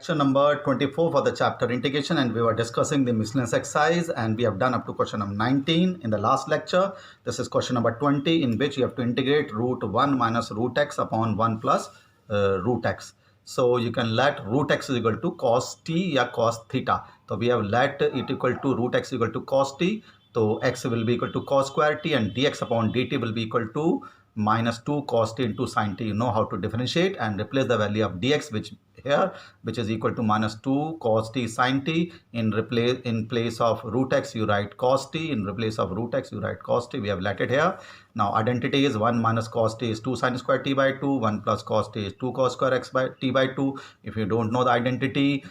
lecture number 24 for the chapter integration, and we were discussing the miscellaneous exercise, and we have done up to question number 19 in the last lecture. This is question number 20, in which you have to integrate root 1 minus root x upon 1 plus root x. So you can let root x is equal to cos t or cos theta. So we have let it equal to root x equal to cos t. So x will be equal to cos square t, and dx upon dt will be equal to minus 2 cos t into sin t. You know how to differentiate and replace the value of dx, which is equal to minus 2 cos t sin t. In place of root x you write cos t, in replace of root x you write cos t. We have let it here. Now identity is 1 minus cos t is 2 sin square t by 2, 1 plus cos t is 2 cos square x by t by 2. If you don't know the identity,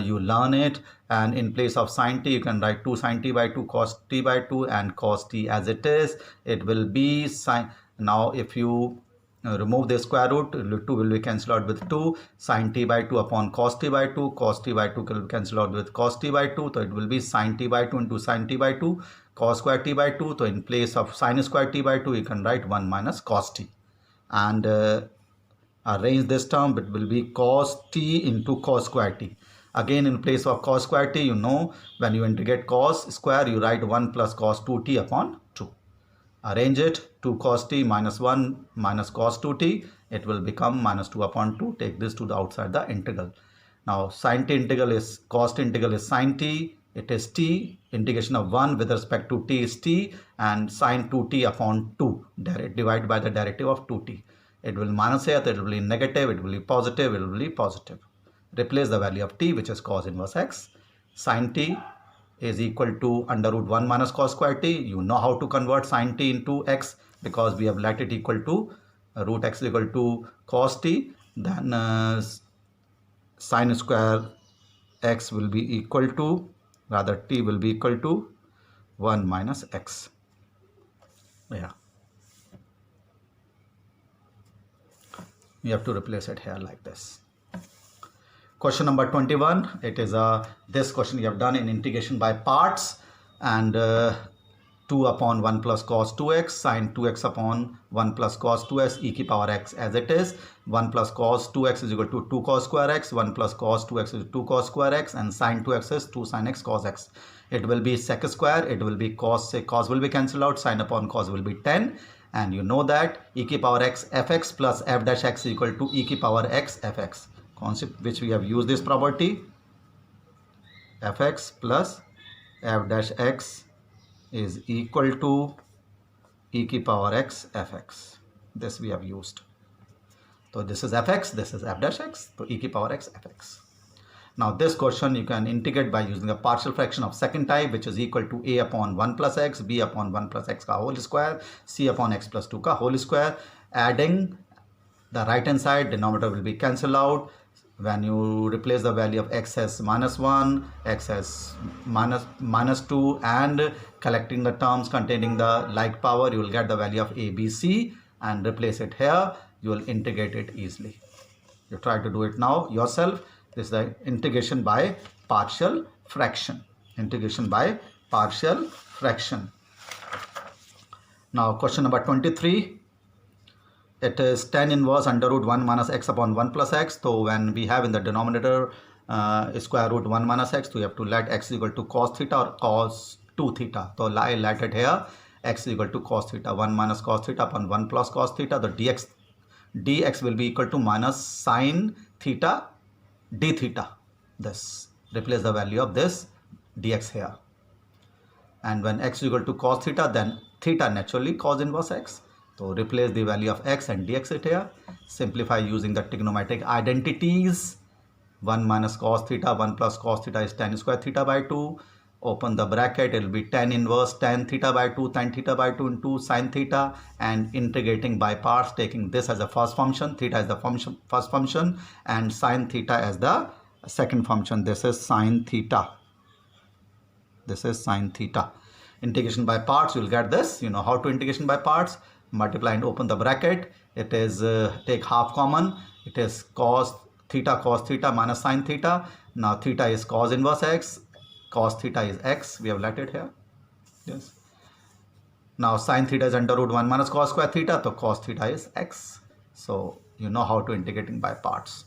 you learn it, and in place of sin t you can write 2 sin t by 2 cos t by 2, and cos t as it is, it will be sin. Now if you remove the square root, 2 will be cancelled out with 2, sin t by 2 upon cos t by 2, cos t by 2 will be cancelled out with cos t by 2, so it will be sin t by 2 into sin t by 2, cos square t by 2. So in place of sin square t by 2 you can write 1 minus cos t, and arrange this term, it will be cos t into cos square t. Again, in place of cos square t, you know, when you integrate cos square you write 1 plus cos 2t upon 2. Arrange it, 2 cos t minus 1 minus cos 2t, it will become minus 2 upon 2. Take this to the outside the integral. Now sin t integral is, cos t integral is sin t, it is t, integration of 1 with respect to t is t, and sin 2t upon 2, divided by the derivative of 2t. It will minus here, it will be negative, it will be positive, it will be positive. Replace the value of t, which is cos inverse x. Sin t is equal to under root 1 minus cos square t. You know how to convert sin t into x, because we have let it equal to root x equal to cos t. Then sin square x will be equal to, rather t will be equal to 1 minus x. Yeah, you have to replace it here like this. Question number 21, it is this question you have done in integration by parts, and 2 upon 1 plus cos 2x, sin 2x upon 1 plus cos 2x e की power x as it is. 1 plus cos 2x is equal to 2 cos square x, 1 plus cos 2x is 2 cos square x, and sin 2x is 2 sin x cos x. It will be sec square, it will be cos, cos will be cancelled out, sin upon cos will be 10. And you know that e की power x fx plus f dash x is equal to e की power x fx. Concept which we have used this property, fx plus f dash x is equal to e की power x fx. This we have used. So this is fx, this is f dash x, so e की power x fx. Now this question you can integrate by using a partial fraction of second type, which is equal to a upon 1 plus x, b upon 1 plus x का whole square, c upon x plus 2 का whole square. Adding the right hand side, denominator will be cancelled out. When you replace the value of x as minus 1, x as minus 2, and collecting the terms containing the like power, you will get the value of a, b, c, and replace it here. You will integrate it easily. You try to do it now yourself. This is the integration by partial fraction. Integration by partial fraction. Now question number 23. It is tan inverse under root 1 minus x upon 1 plus x. So when we have in the denominator square root 1 minus x, so you have to let x equal to cos theta or cos 2 theta. So I let it here, x equal to cos theta, 1 minus cos theta upon 1 plus cos theta. The dx will be equal to minus sin theta d theta. This, replace the value of this dx here. And when x is equal to cos theta, then theta naturally cos inverse x. So replace the value of x and dx it here. Simplify using the trigonometric identities. 1 minus cos theta, 1 plus cos theta is tan square theta by 2. Open the bracket, it will be tan inverse tan theta by 2, tan theta by 2 into sin theta, and integrating by parts, taking this as the first function, theta as the first function, and sin theta as the second function. This is sin theta. This is sin theta. Integration by parts, you will get this. You know how to integration by parts. Multiply and open the bracket. It is take half common. It is cos theta minus sin theta. Now theta is cos inverse x, cos theta is x. We have let it here. Yes. Now sin theta is under root 1 minus cos square theta, so cos theta is x. So you know how to integrating by parts.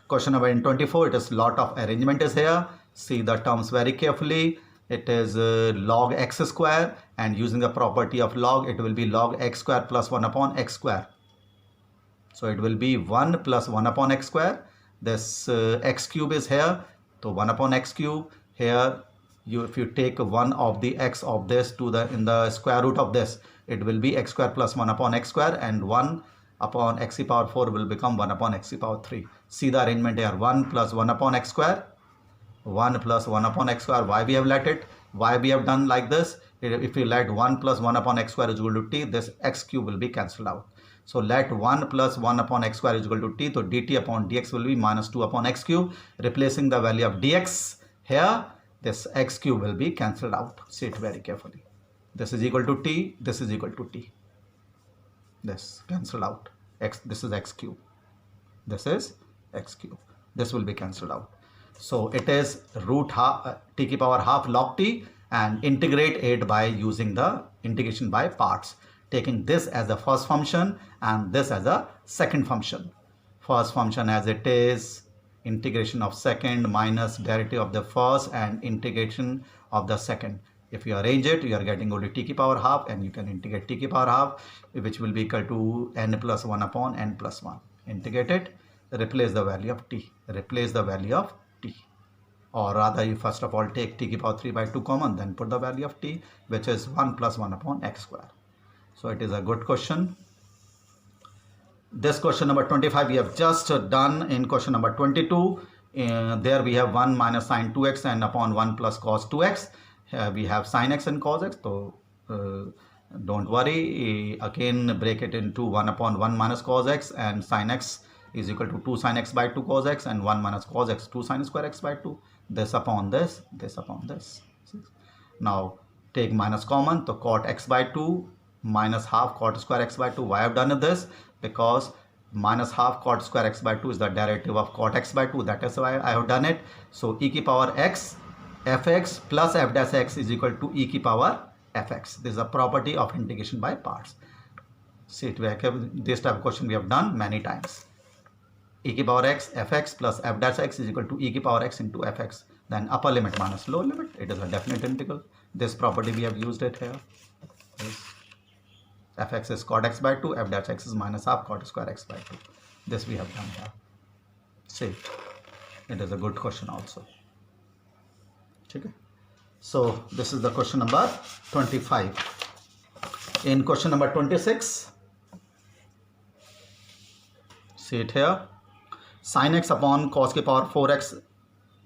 Question number 24, it is lot of arrangement is here. See the terms very carefully. It is log x square, and using the property of log, it will be log x square plus 1 upon x square. So it will be 1 plus 1 upon x square. This x cube is here, so 1 upon x cube. Here, if you take one of the x of this to in the square root of this, it will be x square plus 1 upon x square, and 1 upon x to the power 4 will become 1 upon x to the power 3. See the arrangement here, 1 plus 1 upon x square, 1 plus 1 upon x square. Why we have let it? Why we have done like this? If we let 1 plus 1 upon x square is equal to t, this x cube will be cancelled out. So let 1 plus 1 upon x square is equal to t. So dt upon dx will be minus 2 upon x cube. Replacing the value of dx here, this x cube will be cancelled out. See it very carefully. This is equal to t. This is equal to t. This cancelled out. This is x cube. This is x cube. This will be cancelled out. So it is root half t to the power half log t, and integrate it by using the integration by parts, taking this as the first function and this as a second function. First function as it is, integration of second minus derivative of the first and integration of the second. If you arrange it, you are getting only t to the power half, and you can integrate t to the power half, which will be equal to n plus 1 upon n plus 1. Integrate it, replace the value of t. Replace the value of t. Or rather, you first of all take t to the power 3 by 2 common, then put the value of t, which is 1 plus 1 upon x square. So it is a good question. This question number 25 we have just done in question number 22. There we have 1 minus sine 2x and upon 1 plus cos 2x. Here we have sine x and cos x. So don't worry. Again break it into 1 upon 1 minus cos x, and sine x is equal to 2 sine x by 2 cos x, and 1 minus cos x 2 sine square x by 2. This upon this, this upon this. Now take minus common, so cot x by 2 minus half cot square x by 2. Why I have done this? Because minus half cot square x by 2 is the derivative of cot x by 2. That is why I have done it. So e to the power x fx plus f dash x is equal to e to the power fx. This is a property of integration by parts. See, this type of question we have done many times. E to the power x fx plus f dash x is equal to e to the power x into fx. Then upper limit minus lower limit. It is a definite integral. This property we have used it here. Fx is cot x by 2, f dash x is minus half cot square x by 2. This we have done here. See, it is a good question also. Okay. So this is the question number 25. In question number 26, see it here. Sin x upon cos to the power 4x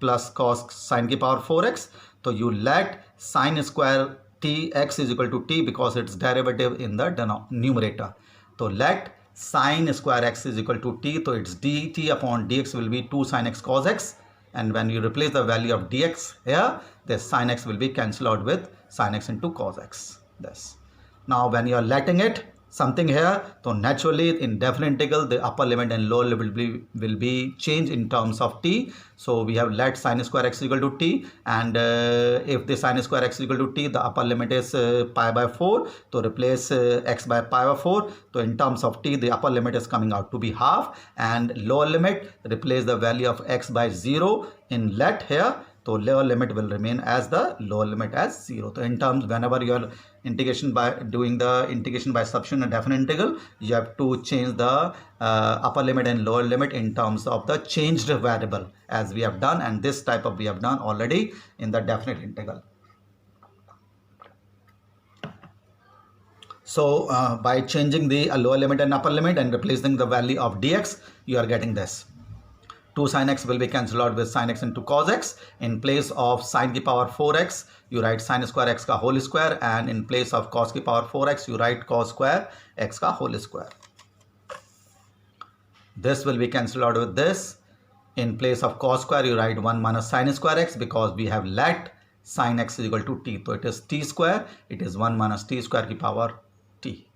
plus cos sin to the power 4x. So you let sin square t x is equal to t because its derivative in the numerator. So let sin square x is equal to t. So its dt upon dx will be 2 sin x cos x. And when you replace the value of dx here, this sin x will be cancelled out with sin x into cos x. This. Now when you are letting it something here, so naturally in definite integral the upper limit and lower limit will be changed in terms of t. So we have let sin square x equal to t, and if the sin square x equal to t, the upper limit is pi by 4. So replace x by pi by 4. So in terms of t, the upper limit is coming out to be half, and lower limit replace the value of x by 0 in let here. So lower limit will remain as the lower limit as 0. So in terms, whenever you are integration by doing the integration by substitution and definite integral, you have to change the upper limit and lower limit in terms of the changed variable, as we have done, and this type of we have done already in the definite integral. So by changing the lower limit and upper limit and replacing the value of dx, you are getting this. 2 sin x will be cancelled out with sin x into cos x. In place of sin to the power 4x, you write sin square x ka whole square, and in place of cos to the power 4x, you write cos square x ka whole square. This will be cancelled out with this. In place of cos square, you write 1 minus sin square x, because we have let sin x is equal to t. So it is t square. It is 1 minus t square to the power t.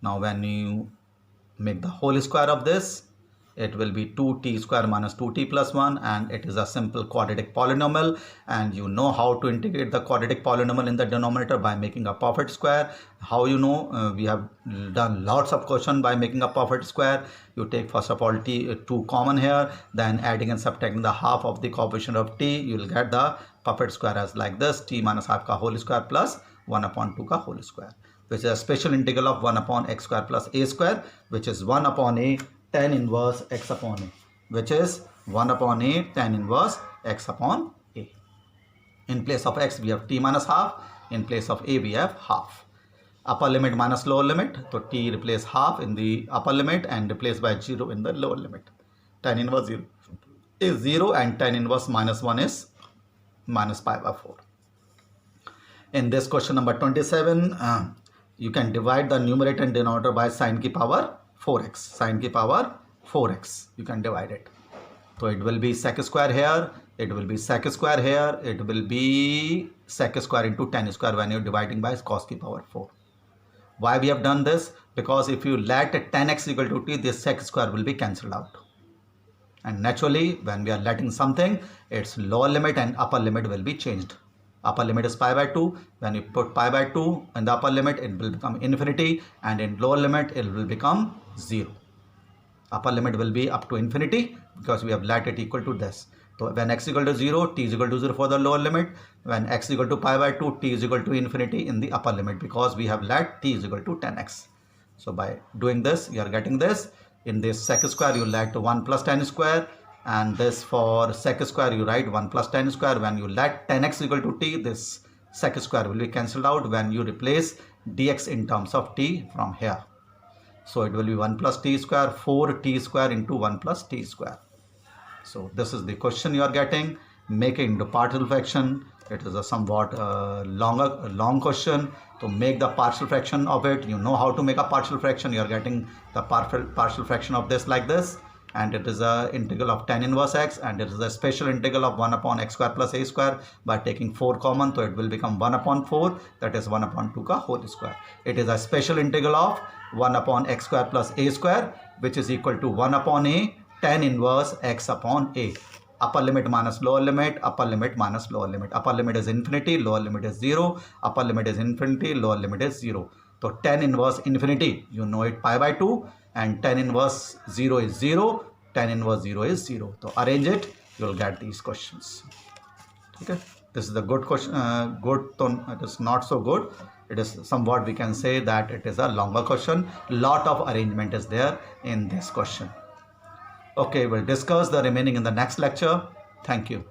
Now when you make the whole square of this, it will be 2t square minus 2t plus 1, and it is a simple quadratic polynomial. And you know how to integrate the quadratic polynomial in the denominator by making a perfect square. How you know? We have done lots of questions by making a perfect square. You take first of all 2 common here, then adding and subtracting the half of the coefficient of t, you will get the perfect square as like this, t minus half ka whole square plus 1 upon 2 ka whole square, which is a special integral of 1 upon x square plus a square, which is 1 upon a tan inverse x upon a, which is 1 upon a tan inverse x upon a. In place of x we have t minus half, in place of a we have half. Upper limit minus lower limit, so t replace half in the upper limit and replaced by 0 in the lower limit. Tan inverse 0 is 0 and tan inverse minus 1 is minus pi by 4. In this question number 27, you can divide the numerator and denominator by sine ki power 4x. Sine ki power 4x. You can divide it. So it will be sec square here. It will be sec square here. It will be sec square into tan square when you're dividing by cos ki power 4. Why we have done this? Because if you let tan x equal to t, this sec square will be cancelled out. And naturally, when we are letting something, its lower limit and upper limit will be changed. Upper limit is pi by 2. When you put pi by 2 in the upper limit, it will become infinity, and in lower limit, it will become 0. Upper limit will be up to infinity because we have let it equal to this. So when x equal to 0, t is equal to 0 for the lower limit. When x equal to pi by 2, t is equal to infinity in the upper limit because we have let t is equal to 10x. So by doing this, you are getting this. In this sec square, you let 1 plus tan square. And this for sec square, you write 1 plus tan square. When you let tan x equal to t, this sec square will be cancelled out when you replace dx in terms of t from here. So it will be 1 plus t square, 4t square into 1 plus t square. So this is the question you are getting. Make it into partial fraction. It is a somewhat long question. To make the partial fraction of it, you know how to make a partial fraction. You are getting the partial fraction of this like this. And it is a integral of tan inverse x, and it is a special integral of 1 upon x square plus a square by taking 4 common, so it will become 1 upon 4, that is 1 upon 2 ka whole square. It is a special integral of 1 upon x square plus a square, which is equal to 1 upon a tan inverse x upon a. Upper limit minus lower limit, upper limit minus lower limit. Upper limit is infinity, lower limit is 0. Upper limit is infinity, lower limit is 0. So tan inverse infinity, you know it pi by 2, and tan inverse 0 is 0, tan inverse 0 is 0. So arrange it, you will get these questions. Okay, this is the good question. Good, it is not so good. It is somewhat, we can say that it is a longer question. Lot of arrangement is there in this question. Okay, we'll discuss the remaining in the next lecture. Thank you.